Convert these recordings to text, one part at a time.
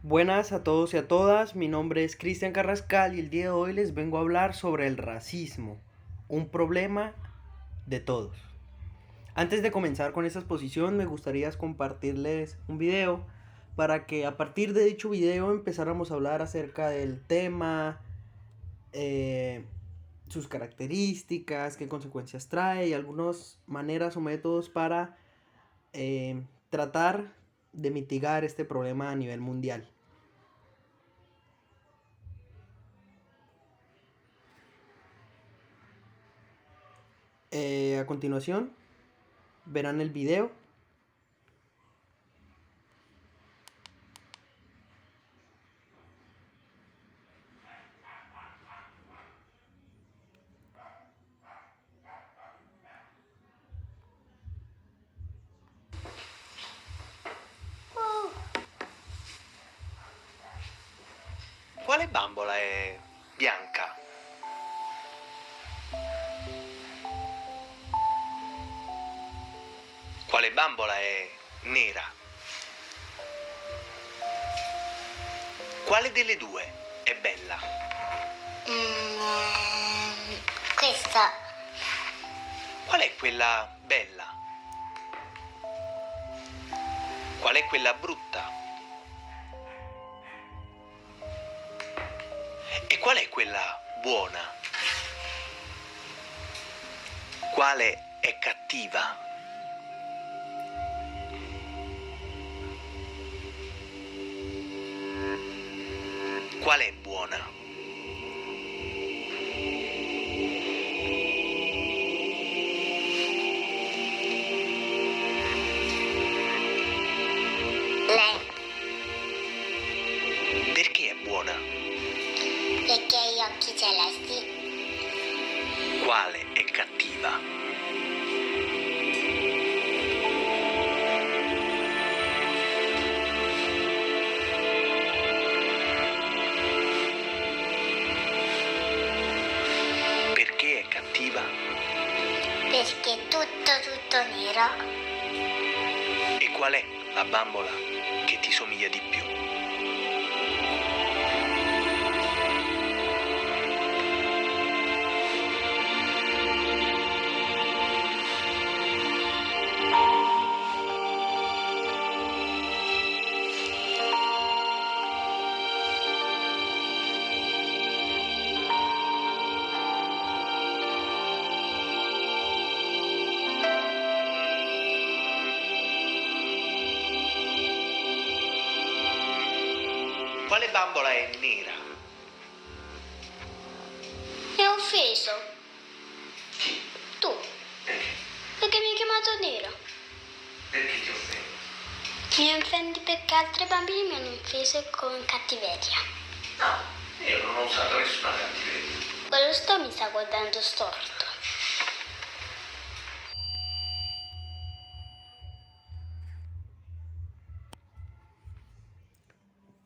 Buenas a todos y a todas, mi nombre es Cristian Carrascal y el día de hoy les vengo a hablar sobre el racismo, un problema de todos. Antes de comenzar con esta exposición me gustaría compartirles un video para que a partir de dicho video empezáramos a hablar acerca del tema, eh, sus características, qué consecuencias trae y algunas maneras o métodos para tratar de mitigar este problema a nivel mundial. A continuación verán el video. Quale bambola è bianca? Quale bambola è nera? Quale delle due è bella? Questa. Qual è quella bella? Qual è quella brutta? E qual è quella buona? Quale è cattiva? Qual è buona? Lei, Perché è buona? perché ha gli occhi celesti. Quale è cattiva? Perché è cattiva? Perché è tutto nero. E qual è la bambola che ti somiglia di più? Quale bambola è nera? Mi ha offeso. Chi? Tu. Perché? Perché mi hai chiamato nero. Perché ti offendo? Mi offendi perché altri bambini mi hanno offeso con cattiveria. No, io non ho usato nessuna cattiveria. Quello mi sta guardando storto.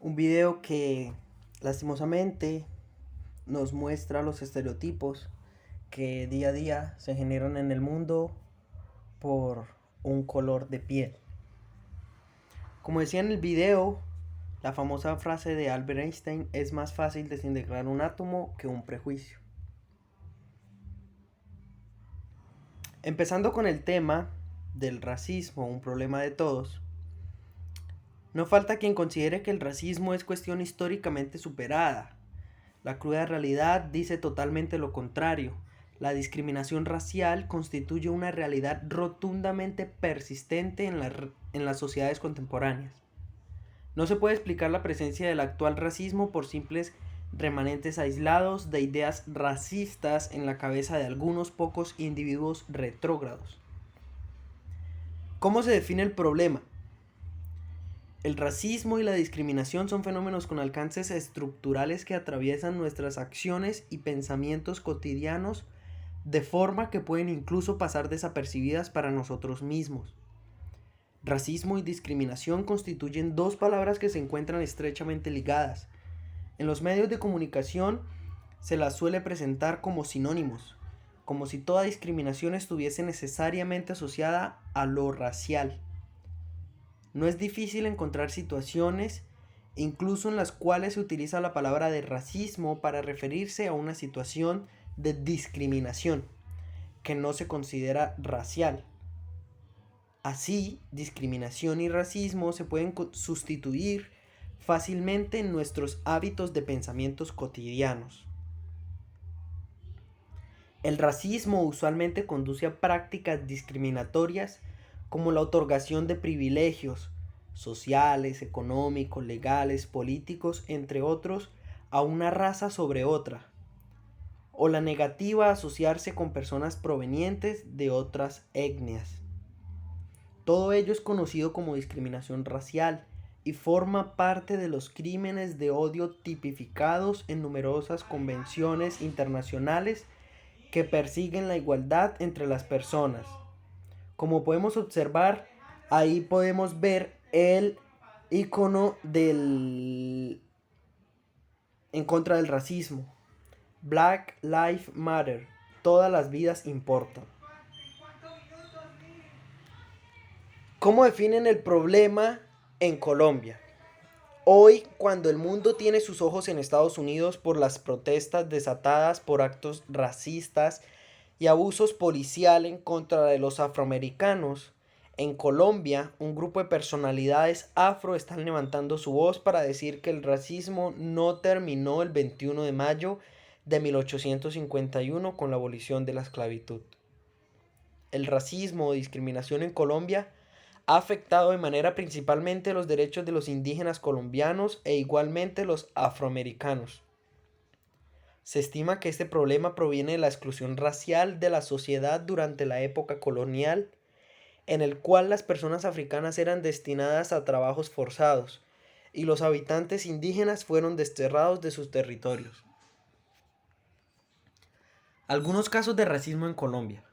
Un video que lastimosamente nos muestra los estereotipos que día a día se generan en el mundo por un color de piel. Como decía en el video, la famosa frase de Albert Einstein: es más fácil desintegrar un átomo que un prejuicio. Empezando con el tema del racismo, un problema de todos, no falta quien considere que el racismo es cuestión históricamente superada. La cruda realidad dice totalmente lo contrario. La discriminación racial constituye una realidad rotundamente persistente en las sociedades contemporáneas. No se puede explicar la presencia del actual racismo por simples remanentes aislados de ideas racistas en la cabeza de algunos pocos individuos retrógrados. ¿Cómo se define el problema? El racismo y la discriminación son fenómenos con alcances estructurales que atraviesan nuestras acciones y pensamientos cotidianos de forma que pueden incluso pasar desapercibidas para nosotros mismos. Racismo y discriminación constituyen dos palabras que se encuentran estrechamente ligadas. En los medios de comunicación se las suele presentar como sinónimos, como si toda discriminación estuviese necesariamente asociada a lo racial. No es difícil encontrar situaciones incluso en las cuales se utiliza la palabra de racismo para referirse a una situación de discriminación que no se considera racial. Así, discriminación y racismo se pueden sustituir fácilmente en nuestros hábitos de pensamientos cotidianos. El racismo usualmente conduce a prácticas discriminatorias como la otorgación de privilegios sociales, económicos, legales, políticos, entre otros, a una raza sobre otra, o la negativa a asociarse con personas provenientes de otras etnias. Todo ello es conocido como discriminación racial y forma parte de los crímenes de odio tipificados en numerosas convenciones internacionales que persiguen la igualdad entre las personas. Como podemos observar, ahí podemos ver el icono en contra del racismo. Black Lives Matter. Todas las vidas importan. ¿Cómo definen el problema en Colombia? Hoy, cuando el mundo tiene sus ojos en Estados Unidos por las protestas desatadas por actos racistas y abusos policiales en contra de los afroamericanos, en Colombia un grupo de personalidades afro están levantando su voz para decir que el racismo no terminó el 21 de mayo de 1851 con la abolición de la esclavitud. El racismo o discriminación en Colombia ha afectado de manera principalmente los derechos de los indígenas colombianos e igualmente los afroamericanos. Se estima que este problema proviene de la exclusión racial de la sociedad durante la época colonial, en el cual las personas africanas eran destinadas a trabajos forzados y los habitantes indígenas fueron desterrados de sus territorios. Algunos casos de racismo en Colombia.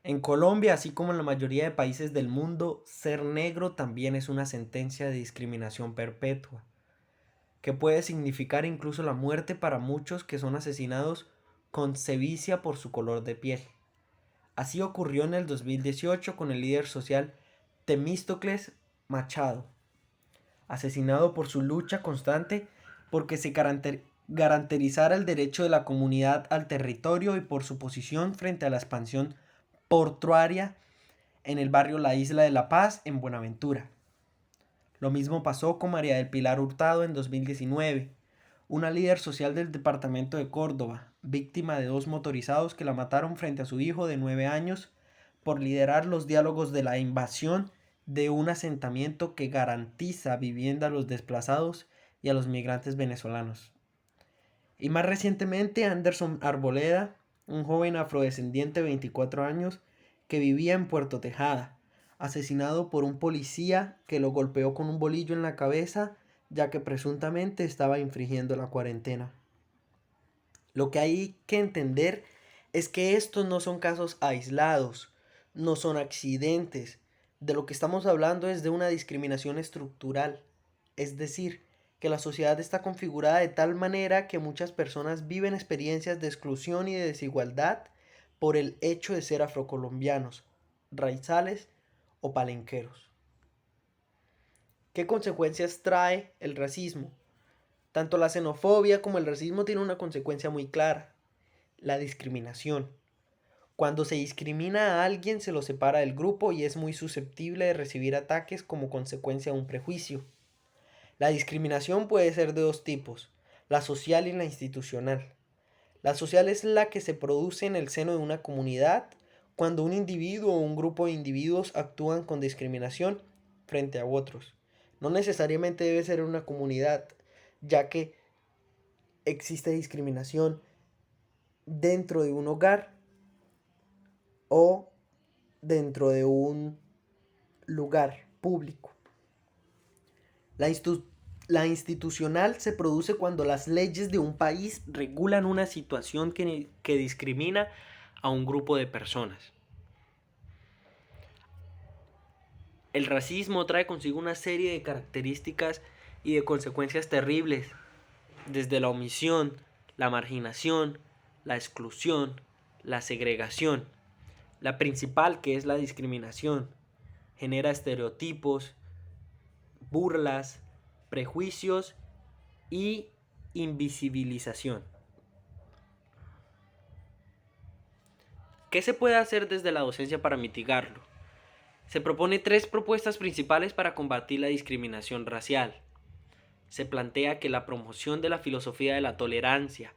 En Colombia, así como en la mayoría de países del mundo, ser negro también es una sentencia de discriminación perpetua, que puede significar incluso la muerte para muchos que son asesinados con sevicia por su color de piel. Así ocurrió en el 2018 con el líder social Temístocles Machado, asesinado por su lucha constante porque se garantizara el derecho de la comunidad al territorio y por su posición frente a la expansión portuaria en el barrio La Isla de La Paz en Buenaventura. Lo mismo pasó con María del Pilar Hurtado en 2019, una líder social del departamento de Córdoba, víctima de 2 motorizados que la mataron frente a su hijo de 9 años por liderar los diálogos de la invasión de un asentamiento que garantiza vivienda a los desplazados y a los migrantes venezolanos. Y más recientemente, Anderson Arboleda, un joven afrodescendiente de 24 años que vivía en Puerto Tejada, asesinado por un policía que lo golpeó con un bolillo en la cabeza, ya que presuntamente estaba infringiendo la cuarentena. Lo que hay que entender es que estos no son casos aislados, no son accidentes. De lo que estamos hablando es de una discriminación estructural, es decir, que la sociedad está configurada de tal manera que muchas personas viven experiencias de exclusión y de desigualdad por el hecho de ser afrocolombianos, raizales o palenqueros. ¿Qué consecuencias trae el racismo? Tanto la xenofobia como el racismo tienen una consecuencia muy clara: la discriminación. Cuando se discrimina a alguien se lo separa del grupo y es muy susceptible de recibir ataques como consecuencia de un prejuicio. La discriminación puede ser de 2 tipos, la social y la institucional. La social es la que se produce en el seno de una comunidad cuando un individuo o un grupo de individuos actúan con discriminación frente a otros. No necesariamente debe ser una comunidad, ya que existe discriminación dentro de un hogar o dentro de un lugar público. La institucional se produce cuando las leyes de un país regulan una situación que discrimina a un grupo de personas. El racismo trae consigo una serie de características y de consecuencias terribles, desde la omisión, la marginación, la exclusión, la segregación. La principal, que es la discriminación, genera estereotipos, burlas, prejuicios y invisibilización. ¿Qué se puede hacer desde la docencia para mitigarlo? Se propone 3 propuestas principales para combatir la discriminación racial. Se plantea que la promoción de la filosofía de la tolerancia,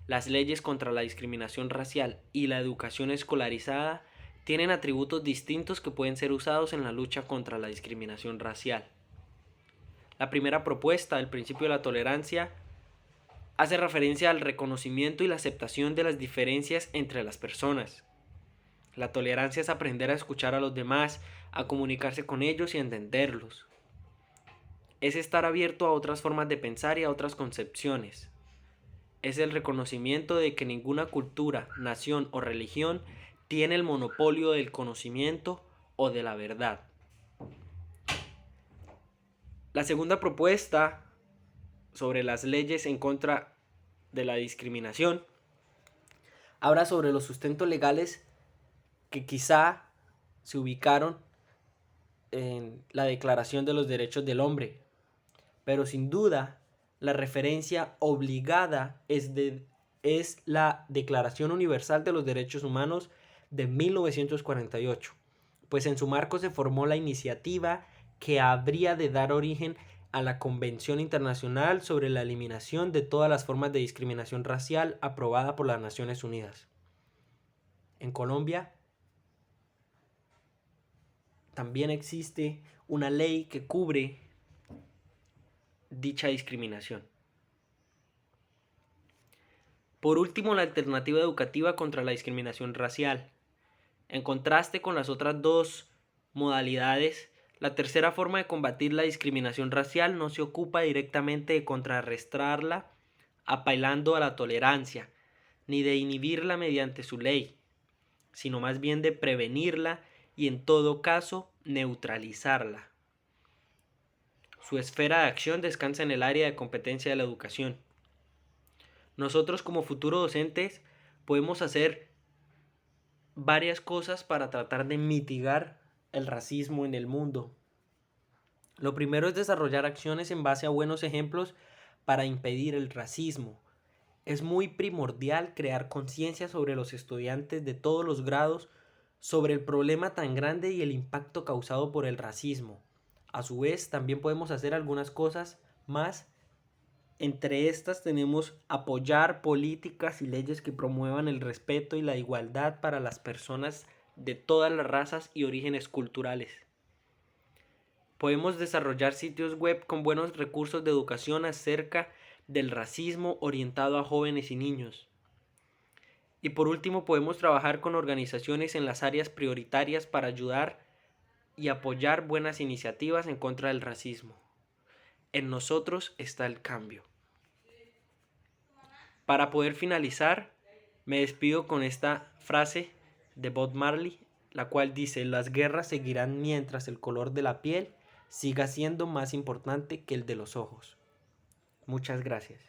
las leyes contra la discriminación racial y la educación escolarizada tienen atributos distintos que pueden ser usados en la lucha contra la discriminación racial. La primera propuesta, el principio de la tolerancia, hace referencia al reconocimiento y la aceptación de las diferencias entre las personas. La tolerancia es aprender a escuchar a los demás, a comunicarse con ellos y a entenderlos. Es estar abierto a otras formas de pensar y a otras concepciones. Es el reconocimiento de que ninguna cultura, nación o religión tiene el monopolio del conocimiento o de la verdad. La segunda propuesta sobre las leyes en contra de la discriminación habla sobre los sustentos legales que quizá se ubicaron en la Declaración de los Derechos del Hombre, pero sin duda la referencia obligada es la Declaración Universal de los Derechos Humanos de 1948, pues en su marco se formó la iniciativa que habría de dar origen a la Convención Internacional sobre la Eliminación de todas las formas de discriminación racial aprobada por las Naciones Unidas. En Colombia también existe una ley que cubre dicha discriminación. Por último, la alternativa educativa contra la discriminación racial. En contraste con las otras 2 modalidades, la tercera forma de combatir la discriminación racial no se ocupa directamente de contrarrestarla apelando a la tolerancia, ni de inhibirla mediante su ley, sino más bien de prevenirla y en todo caso neutralizarla. Su esfera de acción descansa en el área de competencia de la educación. Nosotros como futuros docentes podemos hacer varias cosas para tratar de mitigar el racismo en el mundo. Lo primero es desarrollar acciones en base a buenos ejemplos para impedir el racismo. Es muy primordial crear conciencia sobre los estudiantes de todos los grados sobre el problema tan grande y el impacto causado por el racismo. A su vez, también podemos hacer algunas cosas más. Entre estas tenemos apoyar políticas y leyes que promuevan el respeto y la igualdad para las personas de todas las razas y orígenes culturales. Podemos desarrollar sitios web con buenos recursos de educación acerca del racismo orientado a jóvenes y niños. Y por último, podemos trabajar con organizaciones en las áreas prioritarias para ayudar y apoyar buenas iniciativas en contra del racismo. En nosotros está el cambio. Para poder finalizar, me despido con esta frase de Bob Marley, la cual dice: las guerras seguirán mientras el color de la piel siga siendo más importante que el de los ojos. Muchas gracias.